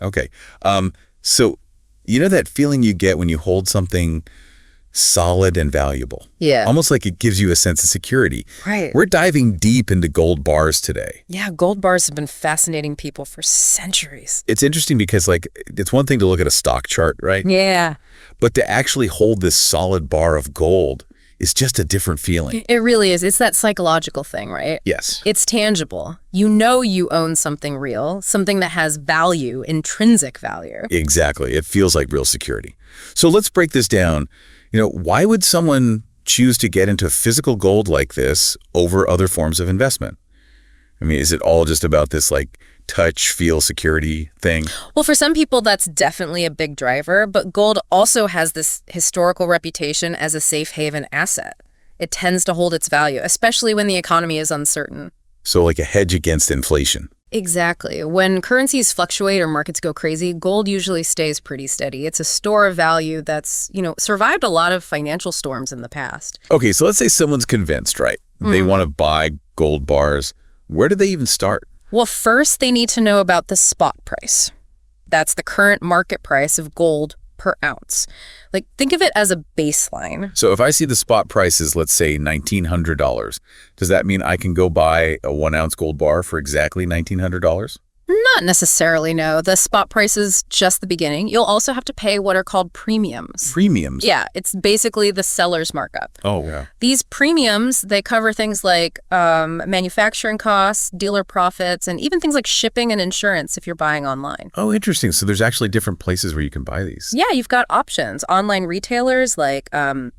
Okay. So you know that feeling you get when you hold something solid and valuable? Yeah. Almost like it gives you a sense of security. Right. We're diving deep into gold bars today. Yeah, gold bars have been fascinating people for centuries. It's interesting because, like, it's one thing to look at a stock chart, right? Yeah. But to actually hold this solid bar of gold is just a different feeling. It really is. It's that psychological thing, right? Yes. It's tangible. You know you own something real, something that has value, intrinsic value. Exactly. It feels like real security. So let's break this down. Why would someone choose to get into physical gold like this over other forms of investment? I mean, is it all just about this like touch, feel, security thing? Well, for some people, that's definitely a big driver, but gold also has this historical reputation as a safe haven asset. It tends to hold its value, especially when the economy is uncertain. So like a hedge against inflation. Exactly. When currencies fluctuate or markets go crazy, gold usually stays pretty steady. It's a store of value that's, survived a lot of financial storms in the past. Okay, so let's say someone's convinced, right? They want to buy gold bars. Where do they even start? Well, first they need to know about the spot price. That's the current market price of gold per ounce. Like, think of it as a baseline. So if I see the spot price is, let's say, $1,900, does that mean I can go buy a 1-ounce gold bar for exactly $1,900? Not necessarily, no. The spot price is just the beginning. You'll also have to pay what are called premiums. Premiums? Yeah, it's basically the seller's markup. Oh, yeah. These premiums, they cover things like manufacturing costs, dealer profits, and even things like shipping and insurance if you're buying online. Oh, interesting. So there's actually different places where you can buy these. Yeah, you've got options. Online retailers like APMEX,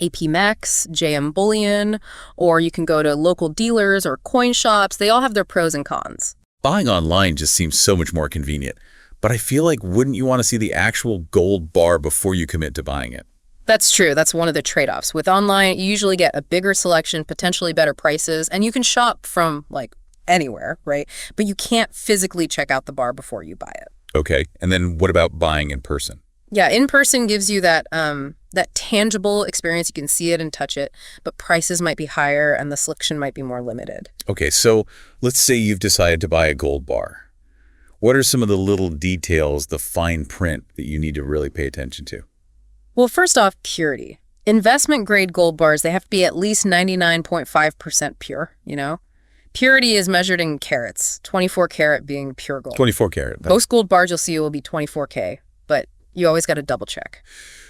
JM Bullion, or you can go to local dealers or coin shops. They all have their pros and cons. Buying online just seems so much more convenient. But I feel like, wouldn't you want to see the actual gold bar before you commit to buying it? That's true. That's one of the trade-offs. With online, you usually get a bigger selection, potentially better prices, and you can shop from, anywhere, right? But you can't physically check out the bar before you buy it. Okay. And then what about buying in person? Yeah, in-person gives you that tangible experience. You can see it and touch it, but prices might be higher and the selection might be more limited. Okay, so let's say you've decided to buy a gold bar. What are some of the little details, the fine print that you need to really pay attention to? Well, first off, purity. Investment-grade gold bars, they have to be at least 99.5% pure, Purity is measured in carats, 24 karat being pure gold. 24 karat. Most gold bars you'll see will be 24K, but you always got to double check.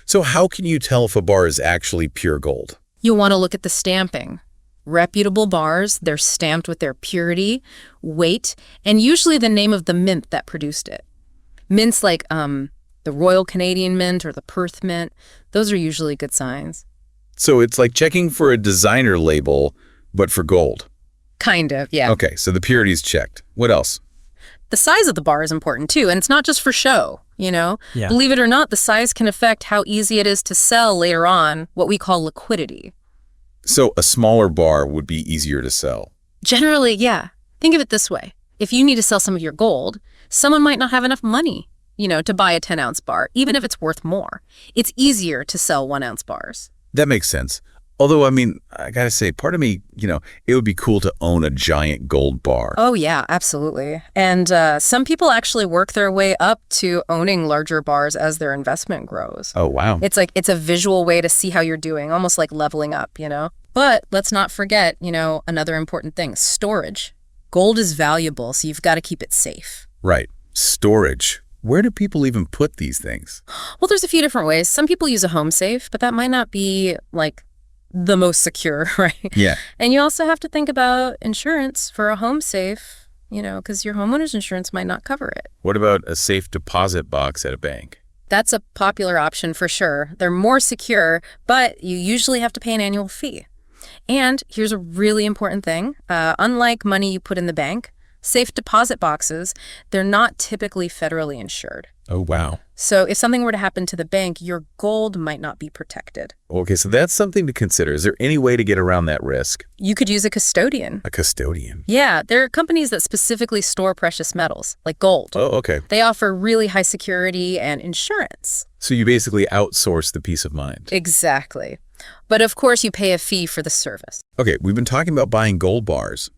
So how can you tell if a bar is actually pure gold? You'll want to look at the stamping. Reputable bars, they're stamped with their purity, weight, and usually the name of the mint that produced it. Mints like the Royal Canadian Mint or the Perth Mint, those are usually good signs. So it's like checking for a designer label, but for gold. Kind of, yeah. Okay, so the purity's checked. What else? The size of the bar is important too, and it's not just for show, Yeah. Believe it or not, the size can affect how easy it is to sell later on, what we call liquidity. So a smaller bar would be easier to sell. Generally, yeah. Think of it this way. If you need to sell some of your gold, someone might not have enough money, to buy a 10-ounce bar, even if it's worth more. It's easier to sell 1-ounce bars. That makes sense. Although, I mean, I gotta say, part of me, it would be cool to own a giant gold bar. Oh, yeah, absolutely. And some people actually work their way up to owning larger bars as their investment grows. Oh, wow. It's a visual way to see how you're doing, almost like leveling up, But let's not forget, another important thing, storage. Gold is valuable, so you've got to keep it safe. Right. Storage. Where do people even put these things? Well, there's a few different ways. Some people use a home safe, but that might not be, the most secure, right? Yeah. And you also have to think about insurance for a home safe, because your homeowner's insurance might not cover it. What about a safe deposit box at a bank? That's a popular option for sure. They're more secure, but you usually have to pay an annual fee. And here's a really important thing. Unlike money you put in the bank, safe deposit boxes, they're not typically federally insured. Oh, wow. So if something were to happen to the bank, your gold might not be protected. Okay, so that's something to consider. Is there any way to get around that risk? You could use a custodian. A custodian? Yeah, there are companies that specifically store precious metals, like gold. Oh, okay. They offer really high security and insurance. So you basically outsource the peace of mind. Exactly. But of course, you pay a fee for the service. Okay, we've been talking about buying gold bars.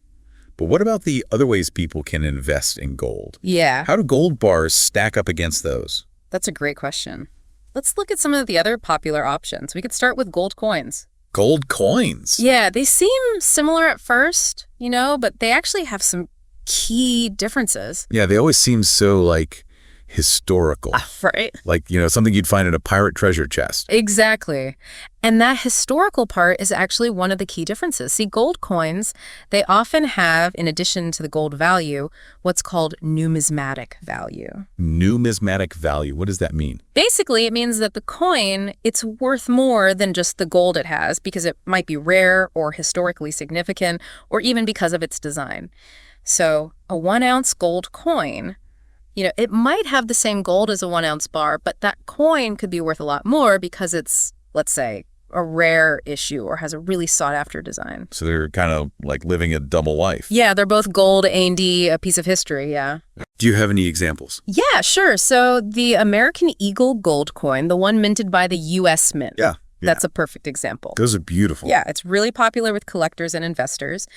But what about the other ways people can invest in gold? Yeah, How do gold bars stack up against those? that's a great question. Let's look at some of the other popular options. We could start with gold coins. Gold coins? Yeah, they seem similar at first, but they actually have some key differences. Yeah, they always seem so, like, historical. Right? Like, something you'd find in a pirate treasure chest. Exactly. And that historical part is actually one of the key differences. See, gold coins, they often have, in addition to the gold value, what's called numismatic value. Numismatic value. What does that mean? Basically, it means that the coin, it's worth more than just the gold it has because it might be rare or historically significant or even because of its design. So a 1-ounce gold coin, it might have the same gold as a 1-ounce bar, but that coin could be worth a lot more because it's, let's say, a rare issue or has a really sought-after design. So they're kind of like living a double life. Yeah, they're both gold, A&D, a piece of history, yeah. Do you have any examples? Yeah, sure. So the American Eagle gold coin, the one minted by the U.S. Mint. Yeah. That's a perfect example. Those are beautiful. Yeah, it's really popular with collectors and investors.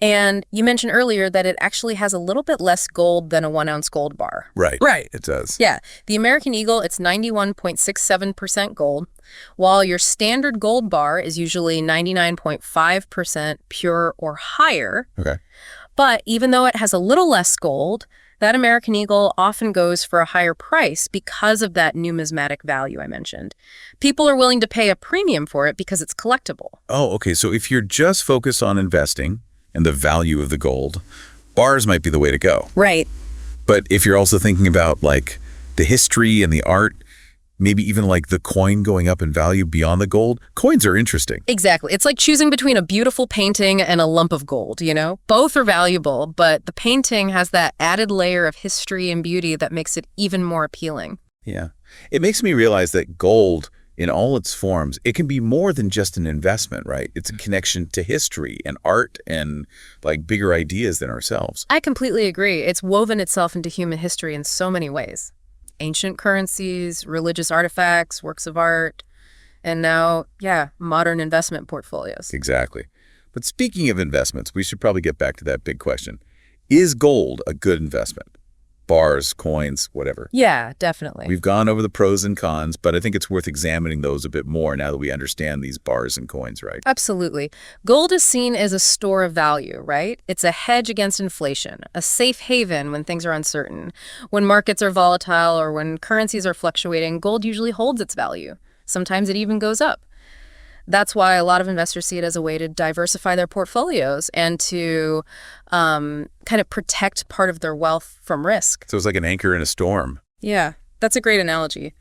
And you mentioned earlier that it actually has a little bit less gold than a 1-ounce gold bar. Right. Right. It does. Yeah. The American Eagle, it's 91.67% gold, while your standard gold bar is usually 99.5% pure or higher. Okay. But even though it has a little less gold, that American Eagle often goes for a higher price because of that numismatic value I mentioned. People are willing to pay a premium for it because it's collectible. Oh, okay. So if you're just focused on investing and the value of the gold, bars might be the way to go. Right. But if you're also thinking about like the history and the art, maybe even like the coin going up in value beyond the gold, coins are interesting. Exactly. It's like choosing between a beautiful painting and a lump of gold, Both are valuable, but the painting has that added layer of history and beauty that makes it even more appealing. Yeah. It makes me realize that gold, in all its forms, it can be more than just an investment, right? It's a connection to history and art and like bigger ideas than ourselves. I completely agree. It's woven itself into human history in so many ways. Ancient currencies, religious artifacts, works of art, and now, modern investment portfolios. Exactly. But speaking of investments, we should probably get back to that big question. Is gold a good investment? Bars, coins, whatever. Yeah, definitely. We've gone over the pros and cons, but I think it's worth examining those a bit more now that we understand these bars and coins, right? Absolutely. Gold is seen as a store of value, right? It's a hedge against inflation, a safe haven when things are uncertain. When markets are volatile or when currencies are fluctuating, gold usually holds its value. Sometimes it even goes up. That's why a lot of investors see it as a way to diversify their portfolios and to kind of protect part of their wealth from risk. So it's like an anchor in a storm. Yeah, that's a great analogy.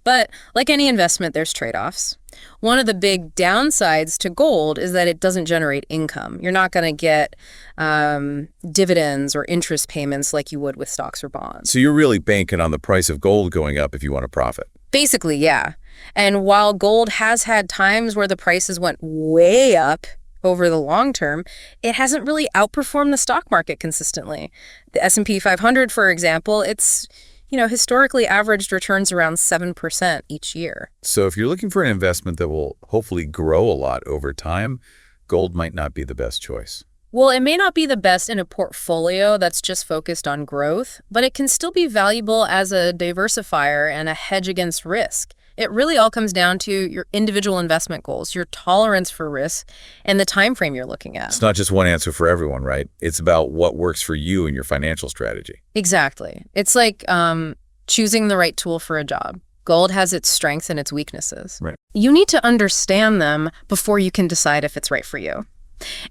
But like any investment, there's trade-offs. One of the big downsides to gold is that it doesn't generate income. You're not going to get dividends or interest payments like you would with stocks or bonds. So you're really banking on the price of gold going up if you want to profit. Basically, yeah. And while gold has had times where the prices went way up over the long term, it hasn't really outperformed the stock market consistently. The S&P 500, for example, it's historically averaged returns around 7% each year. So if you're looking for an investment that will hopefully grow a lot over time, gold might not be the best choice. Well, it may not be the best in a portfolio that's just focused on growth, but it can still be valuable as a diversifier and a hedge against risk. It really all comes down to your individual investment goals, your tolerance for risk, and the time frame you're looking at. It's not just one answer for everyone, right? It's about what works for you and your financial strategy. Exactly. It's like choosing the right tool for a job. Gold has its strengths and its weaknesses. Right. You need to understand them before you can decide if it's right for you.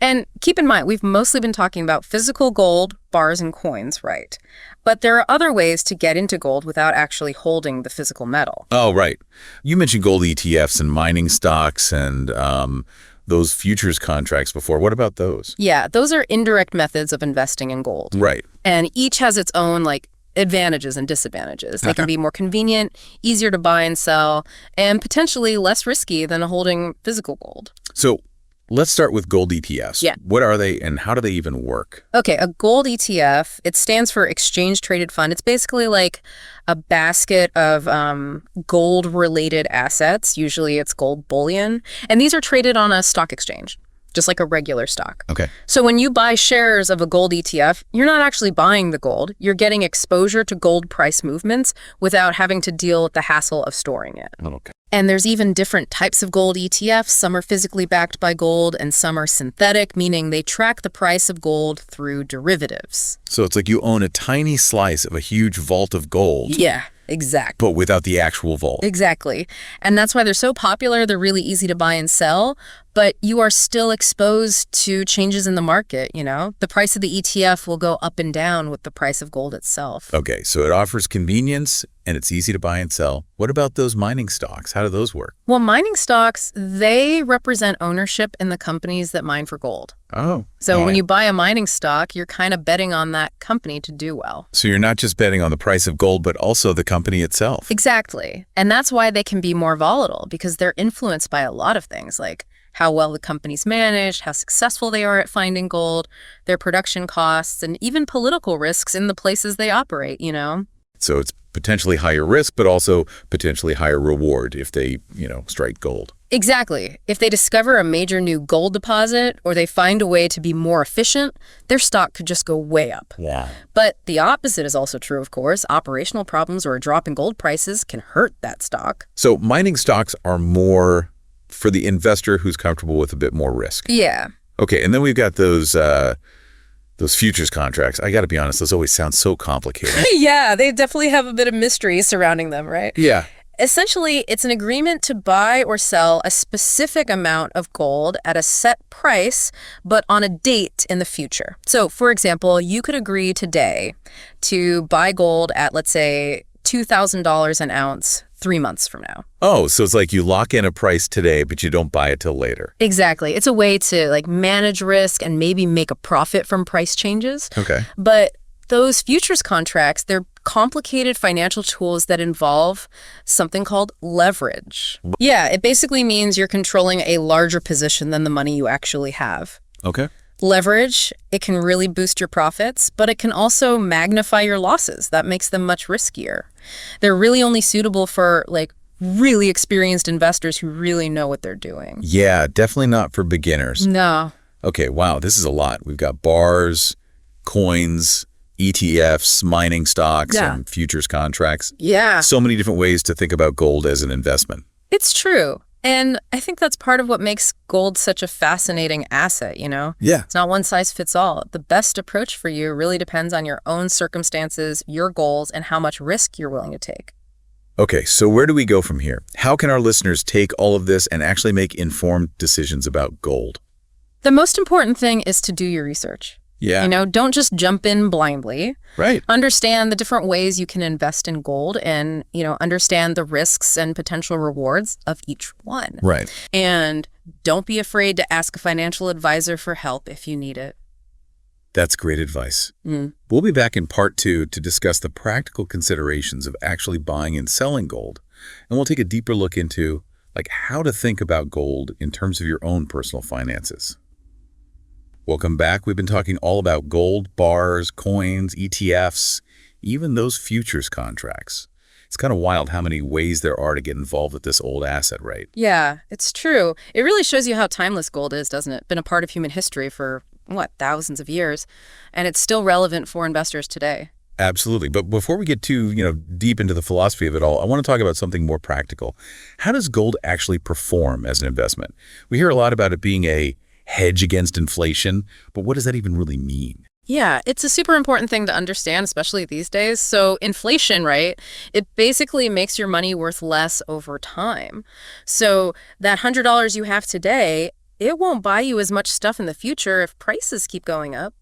And keep in mind, we've mostly been talking about physical gold, bars, and coins, right? But there are other ways to get into gold without actually holding the physical metal. Oh, right. You mentioned gold ETFs and mining stocks and those futures contracts before. What about those? Yeah, those are indirect methods of investing in gold. Right. And each has its own, advantages and disadvantages. They can be more convenient, easier to buy and sell, and potentially less risky than holding physical gold. So let's start with gold ETFs. Yeah. What are they and how do they even work? Okay, a gold ETF, it stands for Exchange Traded Fund. It's basically like a basket of gold-related assets. Usually it's gold bullion. And these are traded on a stock exchange. just like a regular stock. Okay. So when you buy shares of a gold ETF, you're not actually buying the gold. You're getting exposure to gold price movements without having to deal with the hassle of storing it. Okay. And there's even different types of gold ETFs. Some are physically backed by gold and some are synthetic, meaning they track the price of gold through derivatives. So it's like you own a tiny slice of a huge vault of gold. Yeah, exactly. But without the actual vault. Exactly. And that's why they're so popular. They're really easy to buy and sell, but you are still exposed to changes in the market, you know? The price of the ETF will go up and down with the price of gold itself. Okay, so it offers convenience and it's easy to buy and sell. What about those mining stocks? How do those work? Well, mining stocks, they represent ownership in the companies that mine for gold. Oh. So when you buy a mining stock, you're kind of betting on that company to do well. So you're not just betting on the price of gold, but also the company itself. Exactly. And that's why they can be more volatile, because they're influenced by a lot of things, like how well the company's managed, how successful they are at finding gold, their production costs, and even political risks in the places they operate, you know? So it's potentially higher risk, but also potentially higher reward if they, strike gold. Exactly. If they discover a major new gold deposit or they find a way to be more efficient, their stock could just go way up. Yeah. But the opposite is also true, of course. Operational problems or a drop in gold prices can hurt that stock. So mining stocks are more for the investor who's comfortable with a bit more risk. Yeah. Okay, and then we've got those futures contracts. I got to be honest, those always sound so complicated. Yeah, they definitely have a bit of mystery surrounding them, right? Yeah. Essentially, it's an agreement to buy or sell a specific amount of gold at a set price, but on a date in the future. So, for example, you could agree today to buy gold at, let's say, $2,000 an ounce 3 months from now. Oh, so it's like you lock in a price today, but you don't buy it till later. Exactly. It's a way to manage risk and maybe make a profit from price changes. Okay. But those futures contracts, they're complicated financial tools that involve something called leverage. Yeah, it basically means you're controlling a larger position than the money you actually have. Okay. Leverage, it can really boost your profits, but it can also magnify your losses. That makes them much riskier. They're really only suitable for really experienced investors who really know what they're doing. Yeah, definitely not for beginners. No. Okay, wow, this is a lot. We've got bars, coins, ETFs, mining stocks, and futures contracts. Yeah. So many different ways to think about gold as an investment. It's true. And I think that's part of what makes gold such a fascinating asset, you know? Yeah. It's not one size fits all. The best approach for you really depends on your own circumstances, your goals, and how much risk you're willing to take. Okay, so where do we go from here? How can our listeners take all of this and actually make informed decisions about gold? The most important thing is to do your research. Yeah. Don't just jump in blindly. Right. Understand the different ways you can invest in gold and, understand the risks and potential rewards of each one. Right. And don't be afraid to ask a financial advisor for help if you need it. That's great advice. We'll be back in part 2 to discuss the practical considerations of actually buying and selling gold. And we'll take a deeper look into how to think about gold in terms of your own personal finances. Welcome back. We've been talking all about gold, bars, coins, ETFs, even those futures contracts. It's kind of wild how many ways there are to get involved with this old asset, right? Yeah, it's true. It really shows you how timeless gold is, doesn't it? Been a part of human history for, thousands of years, and it's still relevant for investors today. Absolutely. But before we get too, deep into the philosophy of it all, I want to talk about something more practical. How does gold actually perform as an investment? We hear a lot about it being a hedge against inflation, but what does that even really mean? Yeah, it's a super important thing to understand, especially these days. So inflation, right? It basically makes your money worth less over time. So that $100 you have today, it won't buy you as much stuff in the future if prices keep going up.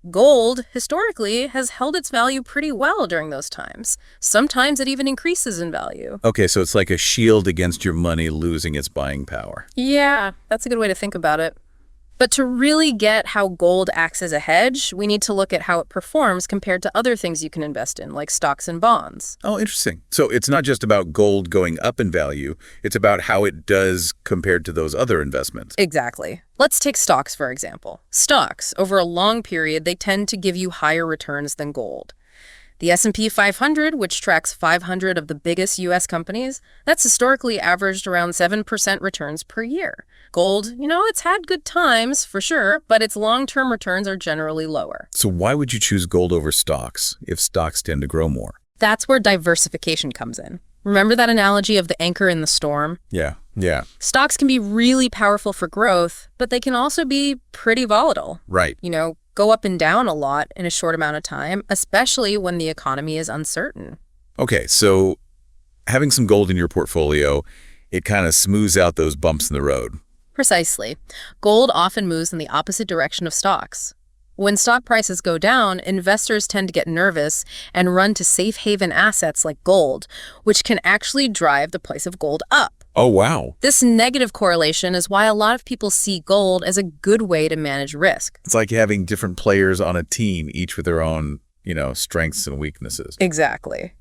Gold, historically, has held its value pretty well during those times. Sometimes it even increases in value. Okay, so it's like a shield against your money losing its buying power. Yeah, that's a good way to think about it. But to really get how gold acts as a hedge, we need to look at how it performs compared to other things you can invest in, like stocks and bonds. Oh, interesting. So it's not just about gold going up in value, it's about how it does compared to those other investments. Exactly. Let's take stocks, for example. Stocks, over a long period, they tend to give you higher returns than gold. The S&P 500, which tracks 500 of the biggest U.S. companies, that's historically averaged around 7% returns per year. Gold, it's had good times for sure, but its long-term returns are generally lower. So why would you choose gold over stocks if stocks tend to grow more? That's where diversification comes in. Remember that analogy of the anchor in the storm? Yeah. Stocks can be really powerful for growth, but they can also be pretty volatile. Right. Go up and down a lot in a short amount of time, especially when the economy is uncertain. Okay, so having some gold in your portfolio, it kind of smooths out those bumps in the road. Precisely. Gold often moves in the opposite direction of stocks. When stock prices go down, investors tend to get nervous and run to safe haven assets like gold, which can actually drive the price of gold up. Oh, wow. This negative correlation is why a lot of people see gold as a good way to manage risk. It's like having different players on a team, each with their own, strengths and weaknesses. Exactly.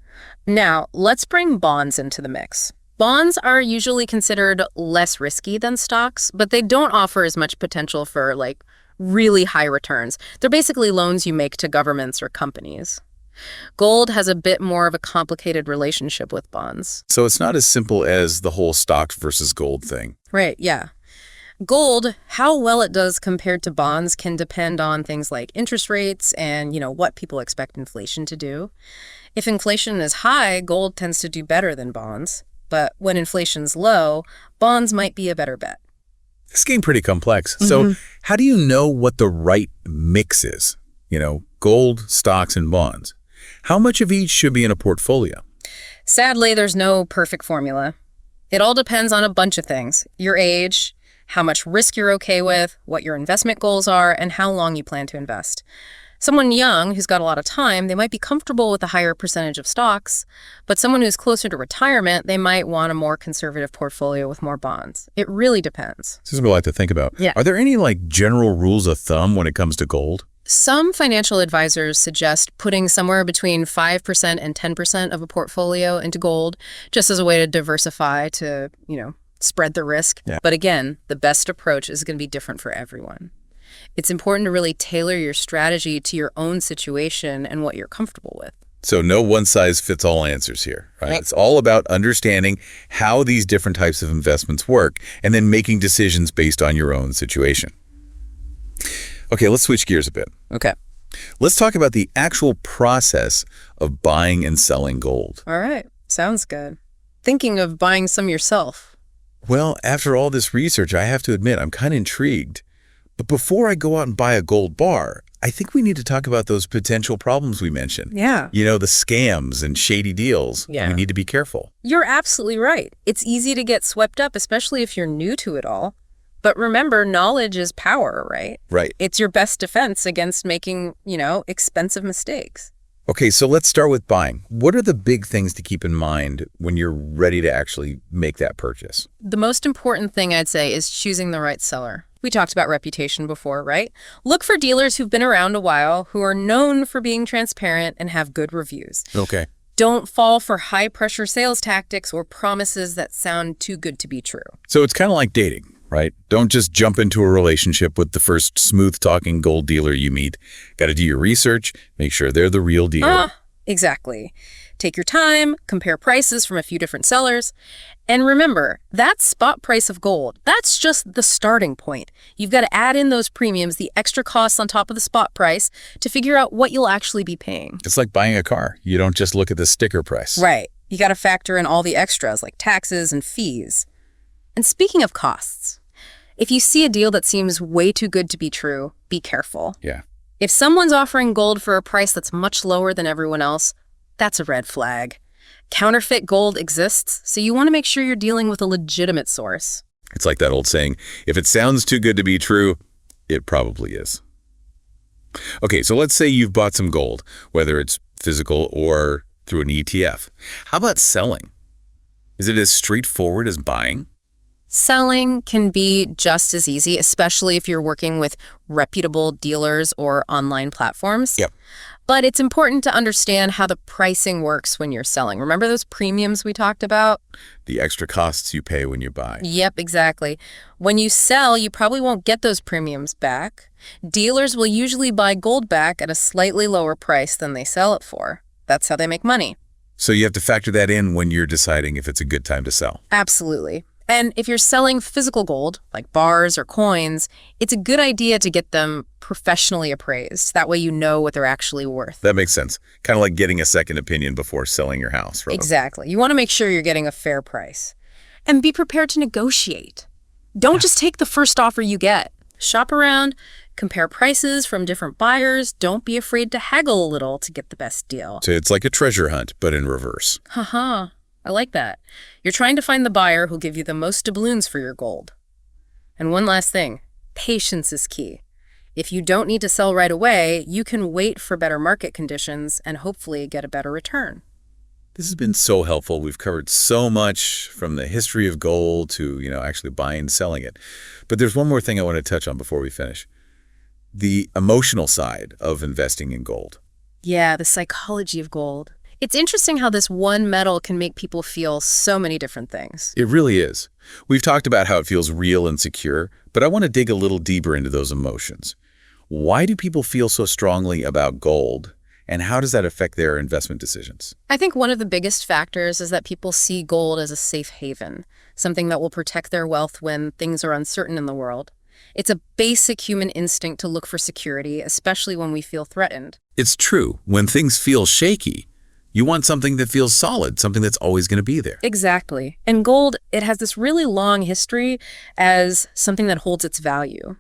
Now, let's bring bonds into the mix. Bonds are usually considered less risky than stocks, but they don't offer as much potential for, really high returns. They're basically loans you make to governments or companies. Gold has a bit more of a complicated relationship with bonds. So it's not as simple as the whole stocks versus gold thing. Right, yeah. Gold, how well it does compared to bonds can depend on things like interest rates and, what people expect inflation to do. If inflation is high, gold tends to do better than bonds. But when inflation's low, bonds might be a better bet. This is getting pretty complex. So how do you know what the right mix is? Gold, stocks, and bonds. How much of each should be in a portfolio? Sadly, there's no perfect formula. It all depends on a bunch of things. Your age, how much risk you're okay with, what your investment goals are, and how long you plan to invest. Someone young who's got a lot of time, they might be comfortable with a higher percentage of stocks, but someone who's closer to retirement, they might want a more conservative portfolio with more bonds. It really depends. This is what I like to think about. Yeah. Are there any general rules of thumb when it comes to gold? Some financial advisors suggest putting somewhere between 5% and 10% of a portfolio into gold, just as a way to diversify to, spread the risk. Yeah. But again, the best approach is going to be different for everyone. It's important to really tailor your strategy to your own situation and what you're comfortable with. So no one-size-fits-all answers here, right? It's all about understanding how these different types of investments work and then making decisions based on your own situation. Okay, let's switch gears a bit. Okay. Let's talk about the actual process of buying and selling gold. All right. Sounds good. Thinking of buying some yourself? Well, after all this research, I have to admit I'm kind of intrigued. But before I go out and buy a gold bar, I think we need to talk about those potential problems we mentioned. Yeah. The scams and shady deals. Yeah. We need to be careful. You're absolutely right. It's easy to get swept up, especially if you're new to it all. But remember, knowledge is power, right? Right. It's your best defense against making, expensive mistakes. Okay, so let's start with buying. What are the big things to keep in mind when you're ready to actually make that purchase? The most important thing I'd say is choosing the right seller. We talked about reputation before, right? Look for dealers who've been around a while, who are known for being transparent and have good reviews. Okay. Don't fall for high-pressure sales tactics or promises that sound too good to be true. So it's kind of like dating, right? Don't just jump into a relationship with the first smooth-talking gold dealer you meet. Got to do your research, make sure they're the real deal. Exactly. Take your time, compare prices from a few different sellers. And remember, that spot price of gold, that's just the starting point. You've got to add in those premiums, the extra costs on top of the spot price, to figure out what you'll actually be paying. It's like buying a car. You don't just look at the sticker price. Right. You got to factor in all the extras like taxes and fees. And speaking of costs, if you see a deal that seems way too good to be true, be careful. Yeah. If someone's offering gold for a price that's much lower than everyone else, that's a red flag. Counterfeit gold exists, so you want to make sure you're dealing with a legitimate source. It's like that old saying, if it sounds too good to be true, it probably is. Okay, so let's say you've bought some gold, whether it's physical or through an ETF. How about selling? Is it as straightforward as buying? Selling can be just as easy, especially if you're working with reputable dealers or online platforms. Yep. But it's important to understand how the pricing works when you're selling. Remember those premiums we talked about? The extra costs you pay when you buy. Yep, exactly. When you sell, you probably won't get those premiums back. Dealers will usually buy gold back at a slightly lower price than they sell it for. That's how they make money. So you have to factor that in when you're deciding if it's a good time to sell. Absolutely. And if you're selling physical gold, like bars or coins, it's a good idea to get them professionally appraised. That way you know what they're actually worth. That makes sense. Kind of like getting a second opinion before selling your house. Right? Exactly. You want to make sure you're getting a fair price. And be prepared to negotiate. Don't just take the first offer you get. Shop around, compare prices from different buyers. Don't be afraid to haggle a little to get the best deal. So it's like a treasure hunt, but in reverse. Haha, I like that. You're trying to find the buyer who'll give you the most doubloons for your gold. And one last thing, patience is key. If you don't need to sell right away, you can wait for better market conditions and hopefully get a better return. This has been so helpful. We've covered so much from the history of gold to, actually buying and selling it. But there's one more thing I want to touch on before we finish. The emotional side of investing in gold. Yeah, the psychology of gold. It's interesting how this one metal can make people feel so many different things. It really is. We've talked about how it feels real and secure, but I want to dig a little deeper into those emotions. Why do people feel so strongly about gold, and how does that affect their investment decisions? I think one of the biggest factors is that people see gold as a safe haven, something that will protect their wealth when things are uncertain in the world. It's a basic human instinct to look for security, especially when we feel threatened. It's true. When things feel shaky, you want something that feels solid, something that's always going to be there. Exactly. And gold, it has this really long history as something that holds its value.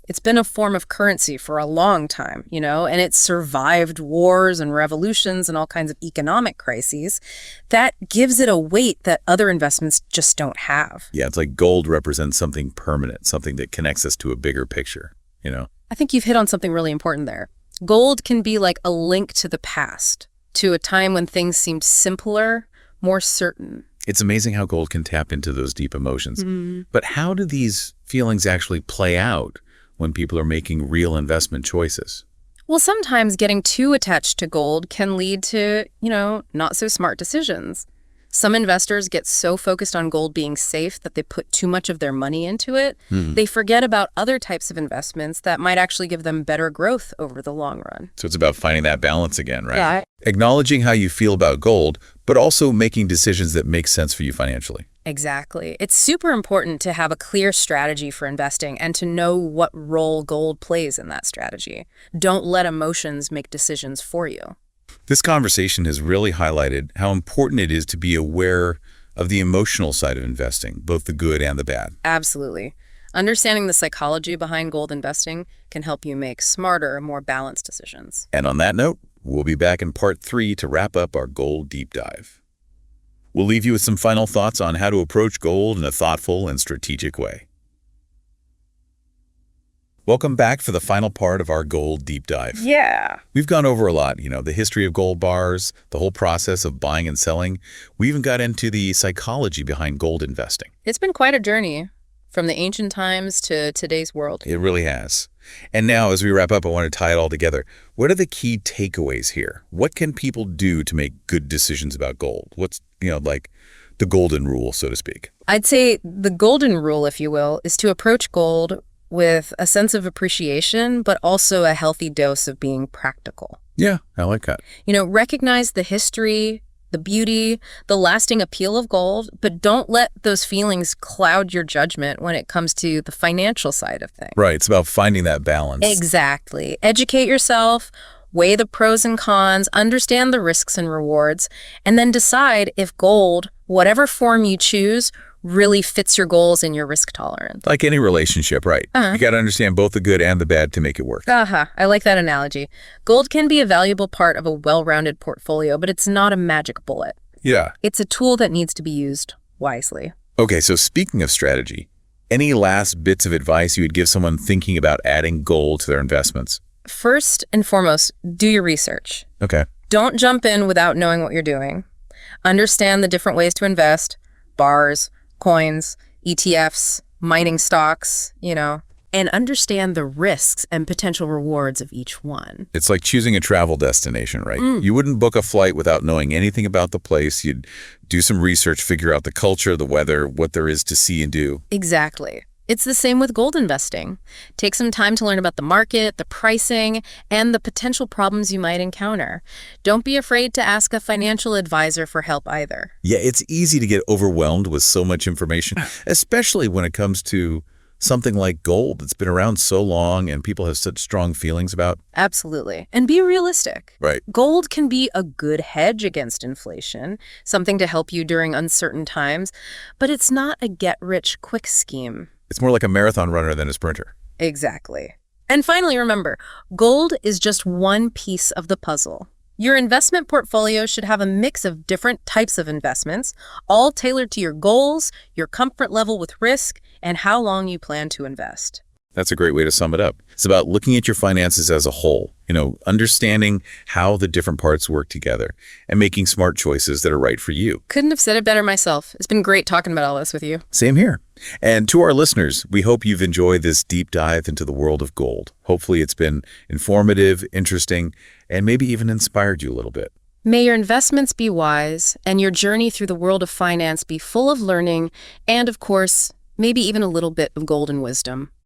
It's been a form of currency for a long time, and it's survived wars and revolutions and all kinds of economic crises. That gives it a weight that other investments just don't have. Yeah, it's like gold represents something permanent, something that connects us to a bigger picture, I think you've hit on something really important there. Gold can be like a link to the past, to a time when things seemed simpler, more certain. It's amazing how gold can tap into those deep emotions. But how do these feelings actually play out when people are making real investment choices? Well, sometimes getting too attached to gold can lead to, not so smart decisions. Some investors get so focused on gold being safe that they put too much of their money into it. They forget about other types of investments that might actually give them better growth over the long run. So it's about finding that balance again, right? Yeah. Acknowledging how you feel about gold, but also making decisions that make sense for you financially. Exactly. It's super important to have a clear strategy for investing and to know what role gold plays in that strategy. Don't let emotions make decisions for you. This conversation has really highlighted how important it is to be aware of the emotional side of investing, both the good and the bad. Absolutely. Understanding the psychology behind gold investing can help you make smarter, more balanced decisions. And on that note, we'll be back in part 3 to wrap up our gold deep dive. We'll leave you with some final thoughts on how to approach gold in a thoughtful and strategic way. Welcome back for the final part of our gold deep dive. Yeah. We've gone over a lot, the history of gold bars, the whole process of buying and selling. We even got into the psychology behind gold investing. It's been quite a journey from the ancient times to today's world. It really has. And now, as we wrap up, I want to tie it all together. What are the key takeaways here? What can people do to make good decisions about gold? What's, like the golden rule, so to speak? I'd say the golden rule, if you will, is to approach gold with a sense of appreciation, but also a healthy dose of being practical. Yeah, I like that. Recognize the history, the beauty, the lasting appeal of gold, but don't let those feelings cloud your judgment when it comes to the financial side of things. Right, it's about finding that balance. Exactly. Educate yourself, weigh the pros and cons, understand the risks and rewards, and then decide if gold, whatever form you choose, really fits your goals and your risk tolerance. Like any relationship, right? You got to understand both the good and the bad to make it work. I like that analogy. Gold can be a valuable part of a well-rounded portfolio, but it's not a magic bullet. Yeah. It's a tool that needs to be used wisely. Okay, so speaking of strategy, any last bits of advice you would give someone thinking about adding gold to their investments? First and foremost, do your research. Okay. Don't jump in without knowing what you're doing. Understand the different ways to invest, bars, coins, ETFs, mining stocks, and understand the risks and potential rewards of each one. It's like choosing a travel destination, right? You wouldn't book a flight without knowing anything about the place. You'd do some research, figure out the culture, the weather, what there is to see and do. Exactly. It's the same with gold investing. Take some time to learn about the market, the pricing, and the potential problems you might encounter. Don't be afraid to ask a financial advisor for help either. Yeah, it's easy to get overwhelmed with so much information, especially when it comes to something like gold that's been around so long and people have such strong feelings about. Absolutely. And be realistic. Right. Gold can be a good hedge against inflation, something to help you during uncertain times, but it's not a get-rich-quick scheme. It's more like a marathon runner than a sprinter. Exactly. And finally, remember, gold is just one piece of the puzzle. Your investment portfolio should have a mix of different types of investments, all tailored to your goals, your comfort level with risk, and how long you plan to invest. That's a great way to sum it up. It's about looking at your finances as a whole, understanding how the different parts work together and making smart choices that are right for you. Couldn't have said it better myself. It's been great talking about all this with you. Same here. And to our listeners, we hope you've enjoyed this deep dive into the world of gold. Hopefully it's been informative, interesting, and maybe even inspired you a little bit. May your investments be wise and your journey through the world of finance be full of learning and, of course, maybe even a little bit of golden wisdom.